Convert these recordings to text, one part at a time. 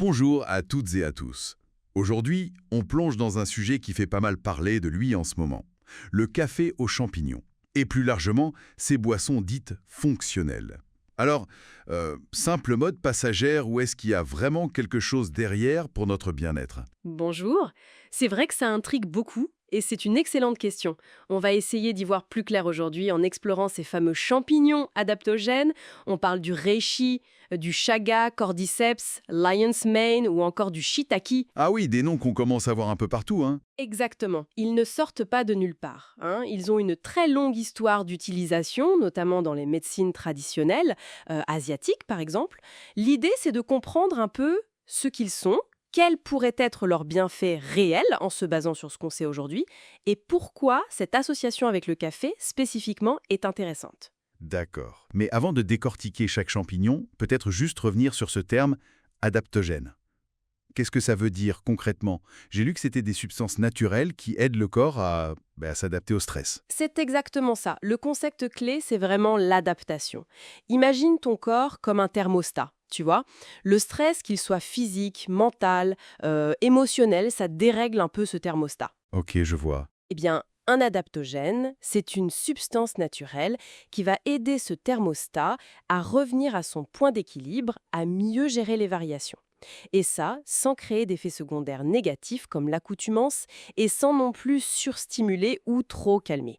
Bonjour à toutes et à tous. Aujourd'hui, on plonge dans un sujet qui fait pas mal parler de lui en ce moment. Le café aux champignons. Et plus largement, ces boissons dites fonctionnelles. Alors, simple mode passagère ou est-ce qu'il y a vraiment quelque chose derrière pour notre bien-être? Bonjour. C'est vrai que ça intrigue beaucoup et c'est une excellente question. On va essayer d'y voir plus clair aujourd'hui en explorant ces fameux champignons adaptogènes. On parle du reishi, du chaga, cordyceps, lion's mane ou encore du shiitake. Ah oui, des noms qu'on commence à voir un peu partout, hein? Exactement. Ils ne sortent pas de nulle part, hein. Ils ont une très longue histoire d'utilisation, notamment dans les médecines traditionnelles, asiatiques par exemple. L'idée, c'est de comprendre un peu ce qu'ils sont, quels pourraient être leurs bienfaits réels en se basant sur ce qu'on sait aujourd'hui, et pourquoi cette association avec le café spécifiquement est intéressante. D'accord. Mais avant de décortiquer chaque champignon, peut-être juste revenir sur ce terme adaptogène. Qu'est-ce que ça veut dire concrètement? J'ai lu que c'était des substances naturelles qui aident le corps à s'adapter au stress. C'est exactement ça. Le concept clé, c'est vraiment l'adaptation. Imagine ton corps comme un thermostat. Tu vois, le stress, qu'il soit physique, mental, émotionnel, ça dérègle un peu ce thermostat. Ok, je vois. Eh bien, un adaptogène, c'est une substance naturelle qui va aider ce thermostat à revenir à son point d'équilibre, à mieux gérer les variations. Et ça, sans créer d'effets secondaires négatifs comme l'accoutumance et sans non plus surstimuler ou trop calmer.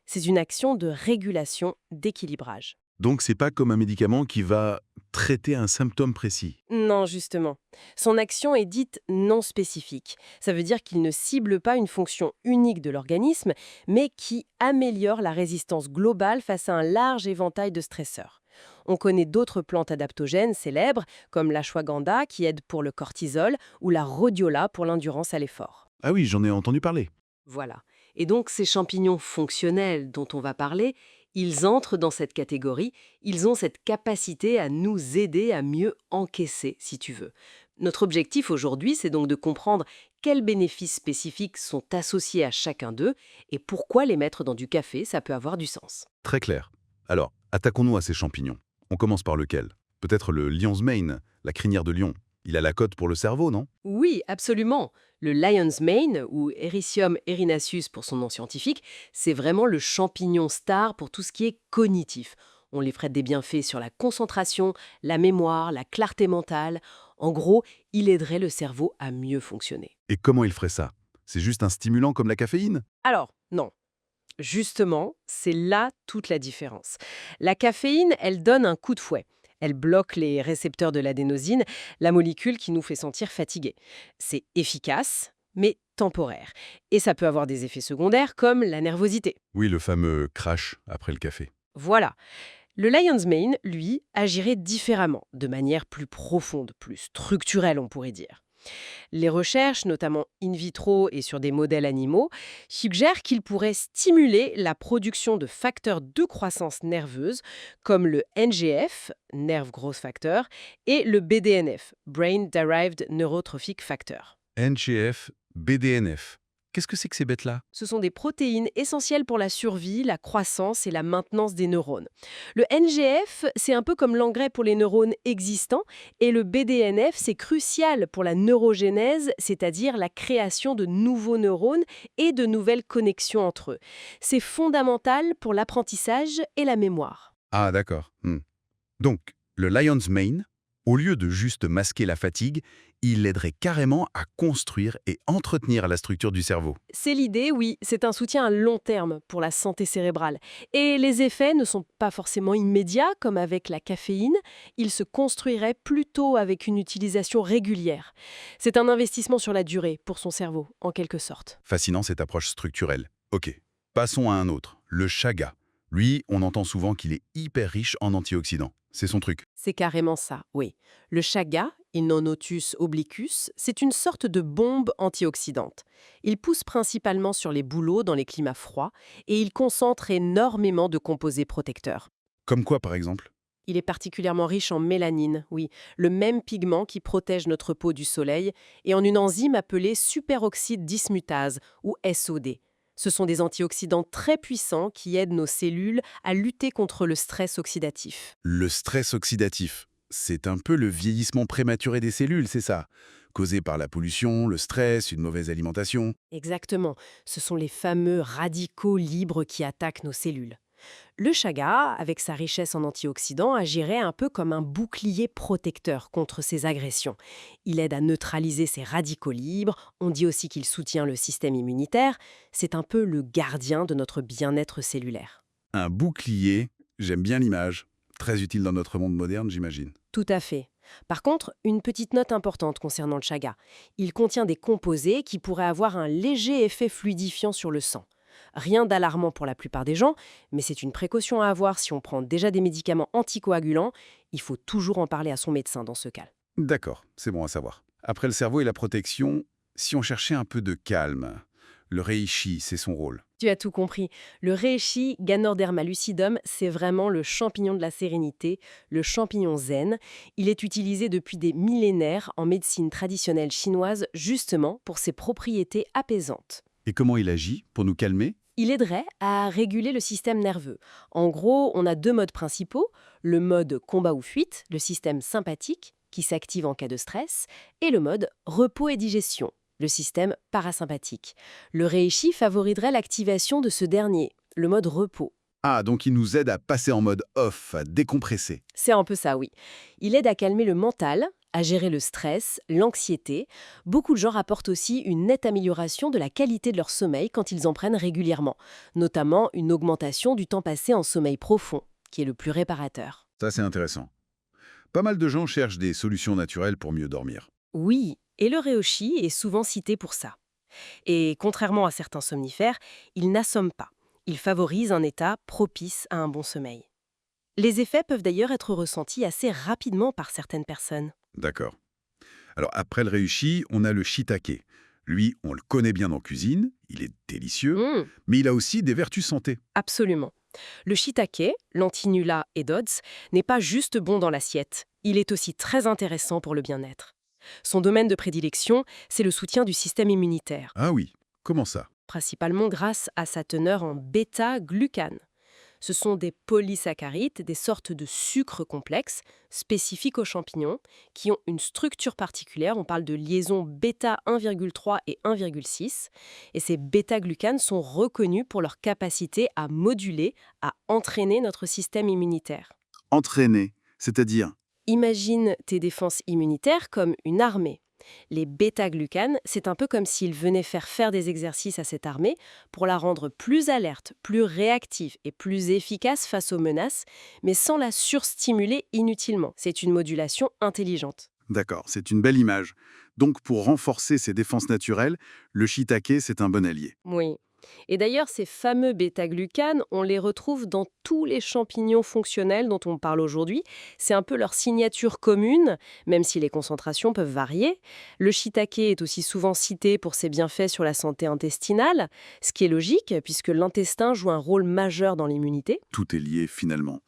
C'est une action de régulation, d'équilibrage. Donc c'est pas comme un médicament qui va traiter un symptôme précis. Non, justement. Son action est dite non spécifique. Ça veut dire qu'il ne cible pas une fonction unique de l'organisme, mais qui améliore la résistance globale face à un large éventail de stresseurs. On connaît d'autres plantes adaptogènes célèbres, comme l'ashwagandha qui aide pour le cortisol ou la rhodiola pour l'endurance à l'effort. Ah oui, j'en ai entendu parler. Voilà. Et donc ces champignons fonctionnels dont on va parler, ils entrent dans cette catégorie, ils ont cette capacité à nous aider à mieux encaisser, si tu veux. Notre objectif aujourd'hui, c'est donc de comprendre quels bénéfices spécifiques sont associés à chacun d'eux et pourquoi les mettre dans du café, ça peut avoir du sens. Très clair. Alors, attaquons-nous à ces champignons. On commence par lequel? Peut-être le lion's mane, la crinière de lion. Il a la cote pour le cerveau, non? Oui, absolument. Le lion's mane, ou Hericium erinaceus pour son nom scientifique, c'est vraiment le champignon star pour tout ce qui est cognitif. On lui ferait des bienfaits sur la concentration, la mémoire, la clarté mentale. En gros, il aiderait le cerveau à mieux fonctionner. Et comment il ferait ça? C'est juste un stimulant comme la caféine? Alors, non. Justement, c'est là toute la différence. La caféine, elle donne un coup de fouet. Elle bloque les récepteurs de l'adénosine, la molécule qui nous fait sentir fatigués. C'est efficace, mais temporaire. Et ça peut avoir des effets secondaires comme la nervosité. Oui, le fameux crash après le café. Voilà. Le lion's mane, lui, agirait différemment, de manière plus profonde, plus structurelle, on pourrait dire. Les recherches, notamment in vitro et sur des modèles animaux, suggèrent qu'il pourrait stimuler la production de facteurs de croissance nerveuse comme le NGF, Nerve Growth Factor, et le BDNF, Brain Derived Neurotrophic Factor. NGF, BDNF. Qu'est-ce que c'est que ces bêtes-là? Ce sont des protéines essentielles pour la survie, la croissance et la maintenance des neurones. Le NGF, c'est un peu comme l'engrais pour les neurones existants, et le BDNF, c'est crucial pour la neurogénèse, c'est-à-dire la création de nouveaux neurones et de nouvelles connexions entre eux. C'est fondamental pour l'apprentissage et la mémoire. Ah, d'accord. Donc, le lion's mane, au lieu de juste masquer la fatigue, il aiderait carrément à construire et entretenir la structure du cerveau. C'est l'idée, oui, c'est un soutien à long terme pour la santé cérébrale. Et les effets ne sont pas forcément immédiats comme avec la caféine, ils se construiraient plutôt avec une utilisation régulière. C'est un investissement sur la durée pour son cerveau, en quelque sorte. Fascinant cette approche structurelle. Ok, passons à un autre, le chaga. Lui, on entend souvent qu'il est hyper riche en antioxydants. C'est son truc. C'est carrément ça, oui. Le chaga, Inonotus obliquus, c'est une sorte de bombe antioxydante. Il pousse principalement sur les bouleaux dans les climats froids et il concentre énormément de composés protecteurs. Comme quoi, par exemple? Il est particulièrement riche en mélanine, oui, le même pigment qui protège notre peau du soleil, et en une enzyme appelée superoxyde dismutase, ou SOD. Ce sont des antioxydants très puissants qui aident nos cellules à lutter contre le stress oxydatif. Le stress oxydatif. C'est un peu le vieillissement prématuré des cellules, c'est ça? Causé par la pollution, le stress, une mauvaise alimentation. Exactement, ce sont les fameux radicaux libres qui attaquent nos cellules. Le chaga, avec sa richesse en antioxydants, agirait un peu comme un bouclier protecteur contre ces agressions. Il aide à neutraliser ces radicaux libres, on dit aussi qu'il soutient le système immunitaire, c'est un peu le gardien de notre bien-être cellulaire. Un bouclier, j'aime bien l'image. Très utile dans notre monde moderne, j'imagine. Tout à fait. Par contre, une petite note importante concernant le chaga. Il contient des composés qui pourraient avoir un léger effet fluidifiant sur le sang. Rien d'alarmant pour la plupart des gens, mais c'est une précaution à avoir si on prend déjà des médicaments anticoagulants. Il faut toujours en parler à son médecin dans ce cas. D'accord, c'est bon à savoir. Après le cerveau et la protection, si on cherchait un peu de calme, le reishi, c'est son rôle. Tu as tout compris. Le reishi Ganoderma lucidum, c'est vraiment le champignon de la sérénité, le champignon zen. Il est utilisé depuis des millénaires en médecine traditionnelle chinoise justement pour ses propriétés apaisantes. Et comment il agit pour nous calmer? Il aiderait à réguler le système nerveux. En gros, on a deux modes principaux, le mode combat ou fuite, le système sympathique, qui s'active en cas de stress, et le mode repos et digestion, le système parasympathique. Le reishi favoriserait l'activation de ce dernier, le mode repos. Ah, donc il nous aide à passer en mode off, à décompresser. C'est un peu ça, oui. Il aide à calmer le mental, à gérer le stress, l'anxiété. Beaucoup de gens rapportent aussi une nette amélioration de la qualité de leur sommeil quand ils en prennent régulièrement, notamment une augmentation du temps passé en sommeil profond, qui est le plus réparateur. Ça, c'est intéressant. Pas mal de gens cherchent des solutions naturelles pour mieux dormir. Oui, et le reishi est souvent cité pour ça. Et contrairement à certains somnifères, il n'assomme pas. Il favorise un état propice à un bon sommeil. Les effets peuvent d'ailleurs être ressentis assez rapidement par certaines personnes. D'accord. Alors après le reishi, on a le shiitake. Lui, on le connaît bien en cuisine, il est délicieux, Mmh. mais il a aussi des vertus santé. Absolument. Le shiitake, lentinula et dodds, n'est pas juste bon dans l'assiette. Il est aussi très intéressant pour le bien-être. Son domaine de prédilection, c'est le soutien du système immunitaire, Ah oui, comment ça? principalement grâce à sa teneur en bêta-glucane. Ce sont des polysaccharides, des sortes de sucres complexes, spécifiques aux champignons, qui ont une structure particulière. On parle de liaisons bêta 1,3 et 1,6. Et ces bêta-glucanes sont reconnus pour leur capacité à moduler, à entraîner notre système immunitaire. Entraîner, c'est-à-dire? Imagine tes défenses immunitaires comme une armée. Les bêta-glucanes, c'est un peu comme s'ils venaient faire des exercices à cette armée pour la rendre plus alerte, plus réactive et plus efficace face aux menaces, mais sans la surstimuler inutilement. C'est une modulation intelligente. D'accord, c'est une belle image. Donc pour renforcer ses défenses naturelles, le shiitake, c'est un bon allié. Oui. Et d'ailleurs, ces fameux bêta-glucanes, on les retrouve dans tous les champignons fonctionnels dont on parle aujourd'hui. C'est un peu leur signature commune, même si les concentrations peuvent varier. Le shiitake est aussi souvent cité pour ses bienfaits sur la santé intestinale, ce qui est logique puisque l'intestin joue un rôle majeur dans l'immunité. Tout est lié finalement.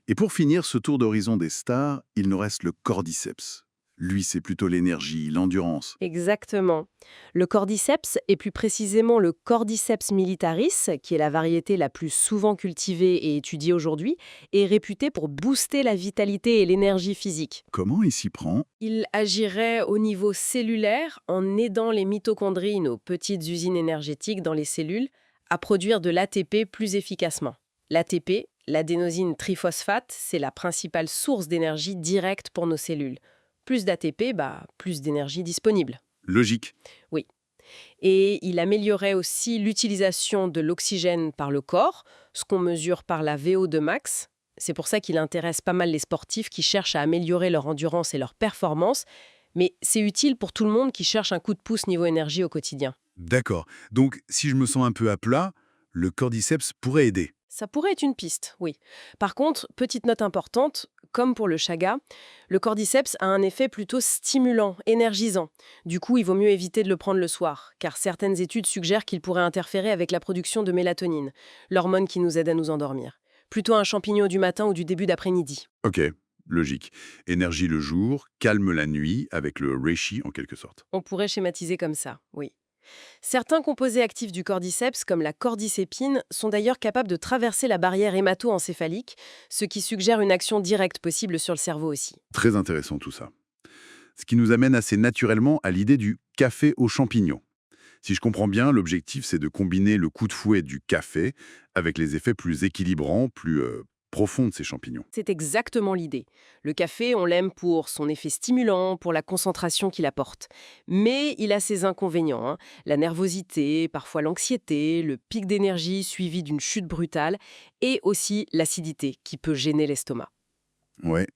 Et pour finir ce tour d'horizon des stars, il nous reste le cordyceps. Lui, c'est plutôt l'énergie, l'endurance. Exactement. Le cordyceps, et plus précisément le Cordyceps militaris, qui est la variété la plus souvent cultivée et étudiée aujourd'hui, est réputé pour booster la vitalité et l'énergie physique. Comment il s'y prend? Il agirait au niveau cellulaire en aidant les mitochondries, nos petites usines énergétiques dans les cellules, à produire de l'ATP plus efficacement. L'ATP, l'adénosine triphosphate, c'est la principale source d'énergie directe pour nos cellules. Plus d'ATP, plus d'énergie disponible. Logique. Oui. Et il améliorait aussi l'utilisation de l'oxygène par le corps, ce qu'on mesure par la VO2 max. C'est pour ça qu'il intéresse pas mal les sportifs qui cherchent à améliorer leur endurance et leur performance, mais c'est utile pour tout le monde qui cherche un coup de pouce niveau énergie au quotidien. D'accord. Donc, si je me sens un peu à plat, le cordyceps pourrait aider. Ça pourrait être une piste, oui. Par contre, petite note importante, comme pour le chaga, le cordyceps a un effet plutôt stimulant, énergisant. Du coup, il vaut mieux éviter de le prendre le soir, car certaines études suggèrent qu'il pourrait interférer avec la production de mélatonine, l'hormone qui nous aide à nous endormir. Plutôt un champignon du matin ou du début d'après-midi. Ok, logique. Énergie le jour, calme la nuit, avec le reishi en quelque sorte. On pourrait schématiser comme ça, oui. Certains composés actifs du cordyceps, comme la cordycépine, sont d'ailleurs capables de traverser la barrière hémato-encéphalique, ce qui suggère une action directe possible sur le cerveau aussi. Très intéressant tout ça. Ce qui nous amène assez naturellement à l'idée du café aux champignons. Si je comprends bien, l'objectif c'est de combiner le coup de fouet du café avec les effets plus équilibrants, plus profonds de ces champignons. C'est exactement l'idée. Le café, on l'aime pour son effet stimulant, pour la concentration qu'il apporte. Mais il a ses inconvénients, hein. La nervosité, parfois l'anxiété, le pic d'énergie suivi d'une chute brutale, et aussi l'acidité qui peut gêner l'estomac. Ouais,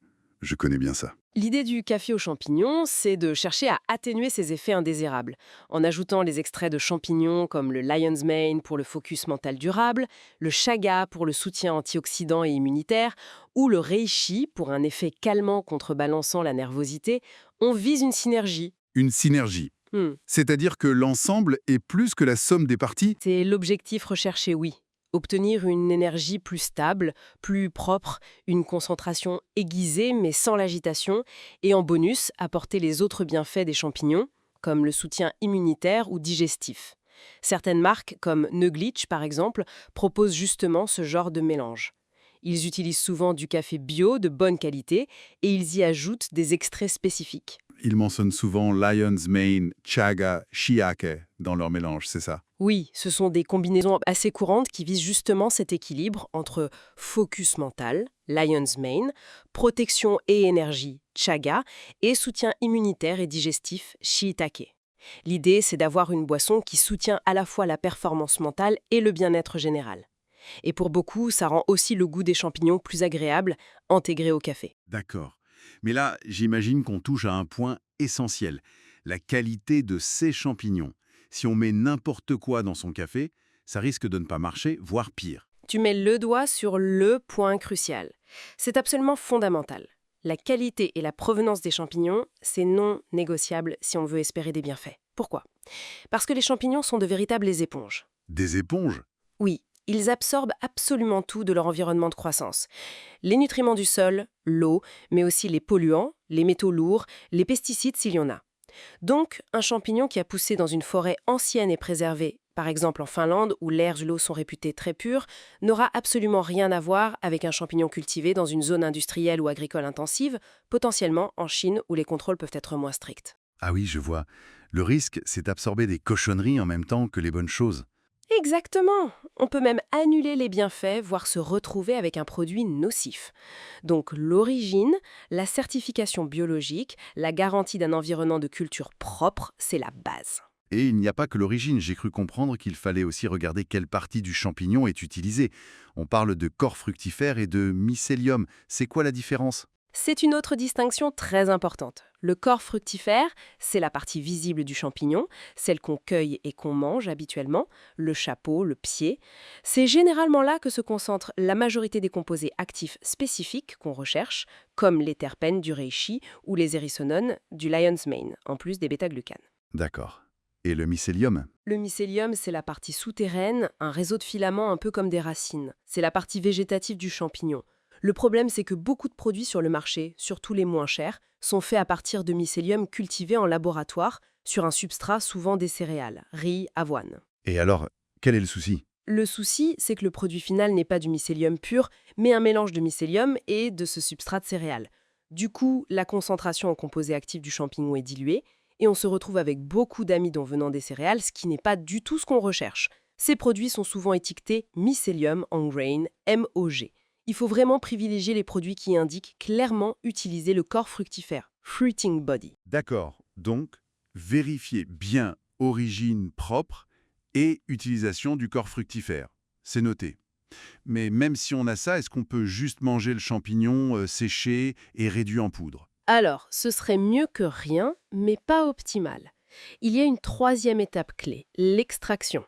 je connais bien ça. L'idée du café aux champignons, c'est de chercher à atténuer ces effets indésirables, en ajoutant les extraits de champignons comme le lion's mane pour le focus mental durable, le chaga pour le soutien antioxydant et immunitaire, ou le reishi pour un effet calmant contrebalançant la nervosité. On vise une synergie. Une synergie. Hmm. C'est-à-dire que l'ensemble est plus que la somme des parties. C'est l'objectif recherché, oui. Obtenir une énergie plus stable, plus propre, une concentration aiguisée mais sans l'agitation, et en bonus, apporter les autres bienfaits des champignons, comme le soutien immunitaire ou digestif. Certaines marques, comme Neglitch par exemple, proposent justement ce genre de mélange. Ils utilisent souvent du café bio de bonne qualité et ils y ajoutent des extraits spécifiques. Ils mentionnent souvent lion's mane, chaga, shiake dans leur mélange, c'est ça? Oui, ce sont des combinaisons assez courantes qui visent justement cet équilibre entre focus mental, lion's mane, protection et énergie, chaga, et soutien immunitaire et digestif, shiitake. L'idée, c'est d'avoir une boisson qui soutient à la fois la performance mentale et le bien-être général. Et pour beaucoup, ça rend aussi le goût des champignons plus agréable, intégré au café. D'accord. Mais là, j'imagine qu'on touche à un point essentiel, la qualité de ces champignons. Si on met n'importe quoi dans son café, ça risque de ne pas marcher, voire pire. Tu mets le doigt sur le point crucial. C'est absolument fondamental. La qualité et la provenance des champignons, c'est non négociable si on veut espérer des bienfaits. Pourquoi? Parce que les champignons sont de véritables éponges. Des éponges? Oui, ils absorbent absolument tout de leur environnement de croissance. Les nutriments du sol, l'eau, mais aussi les polluants, les métaux lourds, les pesticides s'il y en a. Donc, un champignon qui a poussé dans une forêt ancienne et préservée, par exemple en Finlande où l'air et l'eau sont réputés très purs, n'aura absolument rien à voir avec un champignon cultivé dans une zone industrielle ou agricole intensive, potentiellement en Chine où les contrôles peuvent être moins stricts. Ah oui, je vois. Le risque, c'est d'absorber des cochonneries en même temps que les bonnes choses. Exactement. On peut même annuler les bienfaits, voire se retrouver avec un produit nocif. Donc l'origine, la certification biologique, la garantie d'un environnement de culture propre, c'est la base. Et il n'y a pas que l'origine, j'ai cru comprendre qu'il fallait aussi regarder quelle partie du champignon est utilisée. On parle de corps fructifère et de mycélium. C'est quoi la différence? C'est une autre distinction très importante. Le corps fructifère, c'est la partie visible du champignon, celle qu'on cueille et qu'on mange habituellement, le chapeau, le pied. C'est généralement là que se concentre la majorité des composés actifs spécifiques qu'on recherche, comme les terpènes du reishi ou les érythronones du lion's mane, en plus des bêta-glucanes. D'accord. Et le mycélium? Le mycélium, c'est la partie souterraine, un réseau de filaments un peu comme des racines. C'est la partie végétative du champignon. Le problème, c'est que beaucoup de produits sur le marché, surtout les moins chers, sont faits à partir de mycélium cultivé en laboratoire sur un substrat souvent des céréales, riz, avoine. Et alors, quel est le souci? Le souci, c'est que le produit final n'est pas du mycélium pur, mais un mélange de mycélium et de ce substrat de céréales. Du coup, la concentration en composés actifs du champignon est diluée, et on se retrouve avec beaucoup d'amidon venant des céréales, ce qui n'est pas du tout ce qu'on recherche. Ces produits sont souvent étiquetés mycélium en grain, MOG. Il faut vraiment privilégier les produits qui indiquent clairement utiliser le corps fructifère, fruiting body. D'accord. Donc, vérifier bien origine propre et utilisation du corps fructifère. C'est noté. Mais même si on a ça, est-ce qu'on peut juste manger le champignon séché et réduit en poudre? Alors, ce serait mieux que rien, mais pas optimal. Il y a une troisième étape clé, l'extraction.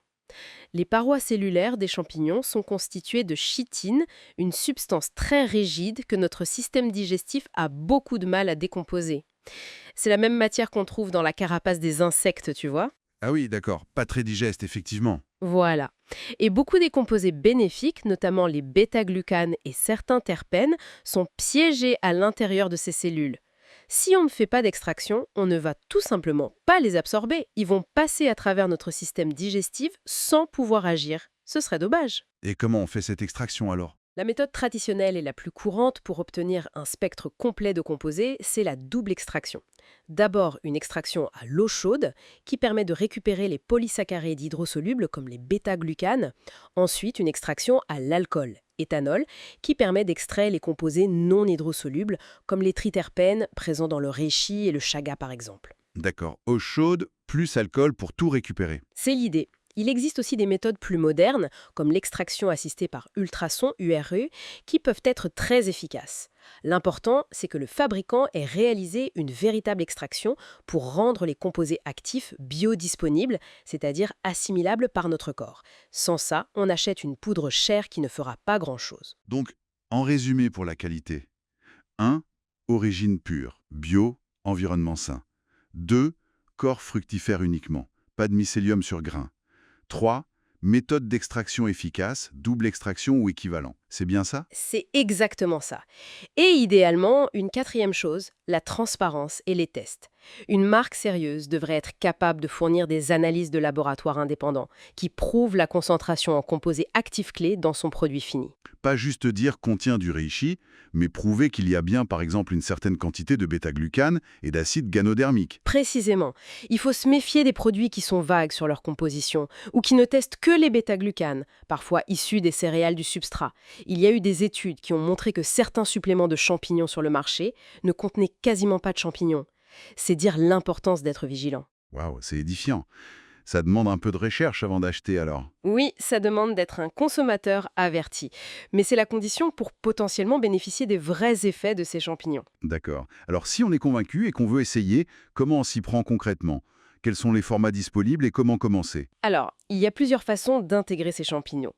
Les parois cellulaires des champignons sont constituées de chitine, une substance très rigide que notre système digestif a beaucoup de mal à décomposer. C'est la même matière qu'on trouve dans la carapace des insectes, tu vois? Ah oui, d'accord. Pas très digeste, effectivement. Voilà. Et beaucoup des composés bénéfiques, notamment les bêta-glucanes et certains terpènes, sont piégés à l'intérieur de ces cellules. Si on ne fait pas d'extraction, on ne va tout simplement pas les absorber. Ils vont passer à travers notre système digestif sans pouvoir agir. Ce serait dommage. Et comment on fait cette extraction alors? La méthode traditionnelle et la plus courante pour obtenir un spectre complet de composés, c'est la double extraction. D'abord, une extraction à l'eau chaude qui permet de récupérer les polysaccharides hydrosolubles comme les bêta-glucanes. Ensuite, une extraction à l'alcool, éthanol, qui permet d'extraire les composés non hydrosolubles comme les triterpènes présents dans le reishi et le chaga par exemple. D'accord, eau chaude plus alcool pour tout récupérer. C'est l'idée. Il existe aussi des méthodes plus modernes, comme l'extraction assistée par ultrasons URE, qui peuvent être très efficaces. L'important, c'est que le fabricant ait réalisé une véritable extraction pour rendre les composés actifs biodisponibles, c'est-à-dire assimilables par notre corps. Sans ça, on achète une poudre chère qui ne fera pas grand-chose. Donc, en résumé pour la qualité. 1. Origine pure, bio, environnement sain. 2. Corps fructifère uniquement, pas de mycélium sur grain. 3. Méthode d'extraction efficace, double extraction ou équivalent. C'est bien ça? C'est exactement ça. Et idéalement, une quatrième chose, la transparence et les tests. Une marque sérieuse devrait être capable de fournir des analyses de laboratoire indépendants qui prouvent la concentration en composés actifs clés dans son produit fini. Pas juste dire contient du reishi, mais prouver qu'il y a bien par exemple une certaine quantité de bêta-glucane et d'acide ganodermique. Précisément, il faut se méfier des produits qui sont vagues sur leur composition ou qui ne testent que les bêta-glucanes, parfois issus des céréales du substrat. Il y a eu des études qui ont montré que certains suppléments de champignons sur le marché ne contenaient quasiment pas de champignons. C'est dire l'importance d'être vigilant. Waouh, c'est édifiant. Ça demande un peu de recherche avant d'acheter alors. Oui, ça demande d'être un consommateur averti, mais c'est la condition pour potentiellement bénéficier des vrais effets de ces champignons. D'accord. Alors si on est convaincu et qu'on veut essayer, comment on s'y prend concrètement? Quels sont les formats disponibles et comment commencer? Alors, il y a plusieurs façons d'intégrer ces champignons.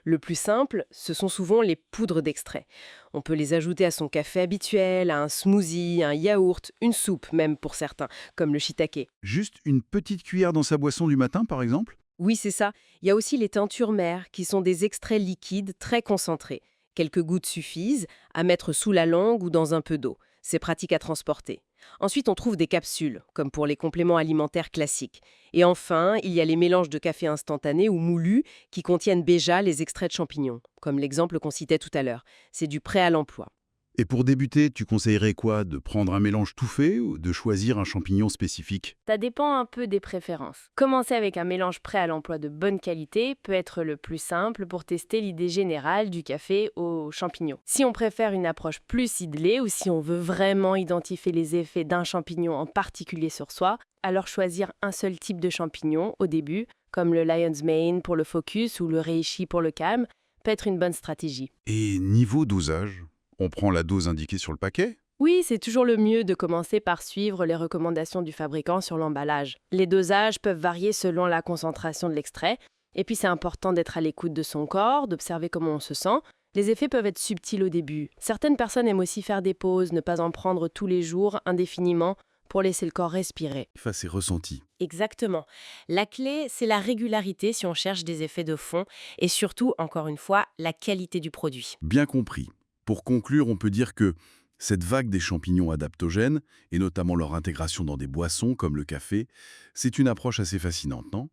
Le plus simple, ce sont souvent les poudres d'extrait. On peut les ajouter à son café habituel, à un smoothie, un yaourt, une soupe même pour certains, comme le shiitake. Juste une petite cuillère dans sa boisson du matin par exemple? Oui, c'est ça. Il y a aussi les teintures mères, qui sont des extraits liquides très concentrés. Quelques gouttes suffisent à mettre sous la langue ou dans un peu d'eau. C'est pratique à transporter. Ensuite, on trouve des capsules, comme pour les compléments alimentaires classiques. Et enfin, il y a les mélanges de café instantané ou moulu qui contiennent déjà les extraits de champignons, comme l'exemple qu'on citait tout à l'heure. C'est du prêt à l'emploi. Et pour débuter, tu conseillerais quoi? De prendre un mélange tout fait ou de choisir un champignon spécifique? Ça dépend un peu des préférences. Commencer avec un mélange prêt à l'emploi de bonne qualité peut être le plus simple pour tester l'idée générale du café aux champignons. Si on préfère une approche plus ciblée ou si on veut vraiment identifier les effets d'un champignon en particulier sur soi, alors choisir un seul type de champignon au début, comme le Lion's Mane pour le focus ou le reishi pour le calme, peut être une bonne stratégie. Et niveau dosage? On prend la dose indiquée sur le paquet? Oui, c'est toujours le mieux de commencer par suivre les recommandations du fabricant sur l'emballage. Les dosages peuvent varier selon la concentration de l'extrait, et puis c'est important d'être à l'écoute de son corps, d'observer comment on se sent. Les effets peuvent être subtils au début. Certaines personnes aiment aussi faire des pauses, ne pas en prendre tous les jours, indéfiniment, pour laisser le corps respirer. Enfin, c'est ressenti. Exactement. La clé, c'est la régularité si on cherche des effets de fond, et surtout, encore une fois, la qualité du produit. Bien compris. Pour conclure, on peut dire que cette vague des champignons adaptogènes, et notamment leur intégration dans des boissons comme le café, c'est une approche assez fascinante, non?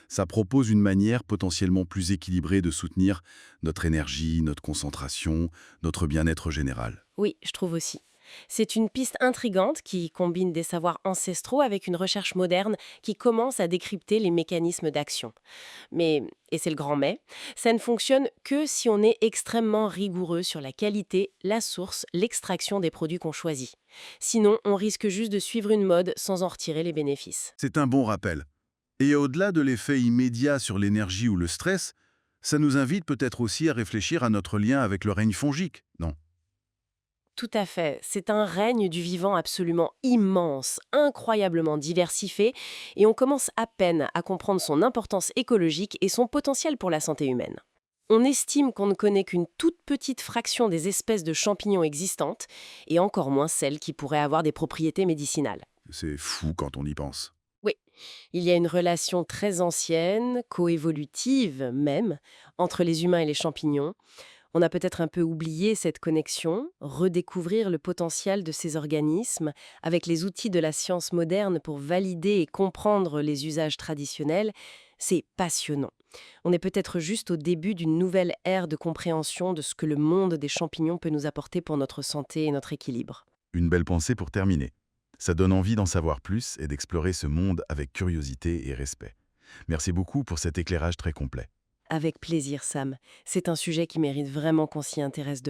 Ça propose une manière potentiellement plus équilibrée de soutenir notre énergie, notre concentration, notre bien-être général. Oui, je trouve aussi. C'est une piste intrigante qui combine des savoirs ancestraux avec une recherche moderne qui commence à décrypter les mécanismes d'action. Mais, et c'est le grand mais, ça ne fonctionne que si on est extrêmement rigoureux sur la qualité, la source, l'extraction des produits qu'on choisit. Sinon, on risque juste de suivre une mode sans en retirer les bénéfices. C'est un bon rappel. Et au-delà de l'effet immédiat sur l'énergie ou le stress, ça nous invite peut-être aussi à réfléchir à notre lien avec le règne fongique, non? Tout à fait. C'est un règne du vivant absolument immense, incroyablement diversifié, et on commence à peine à comprendre son importance écologique et son potentiel pour la santé humaine. On estime qu'on ne connaît qu'une toute petite fraction des espèces de champignons existantes, et encore moins celles qui pourraient avoir des propriétés médicinales. C'est fou quand on y pense. Oui, il y a une relation très ancienne, coévolutive même, entre les humains et les champignons. On a peut-être un peu oublié cette connexion, redécouvrir le potentiel de ces organismes avec les outils de la science moderne pour valider et comprendre les usages traditionnels, c'est passionnant. On est peut-être juste au début d'une nouvelle ère de compréhension de ce que le monde des champignons peut nous apporter pour notre santé et notre équilibre. Une belle pensée pour terminer. Ça donne envie d'en savoir plus et d'explorer ce monde avec curiosité et respect. Merci beaucoup pour cet éclairage très complet. Avec plaisir, Sam. C'est un sujet qui mérite vraiment qu'on s'y intéresse de près.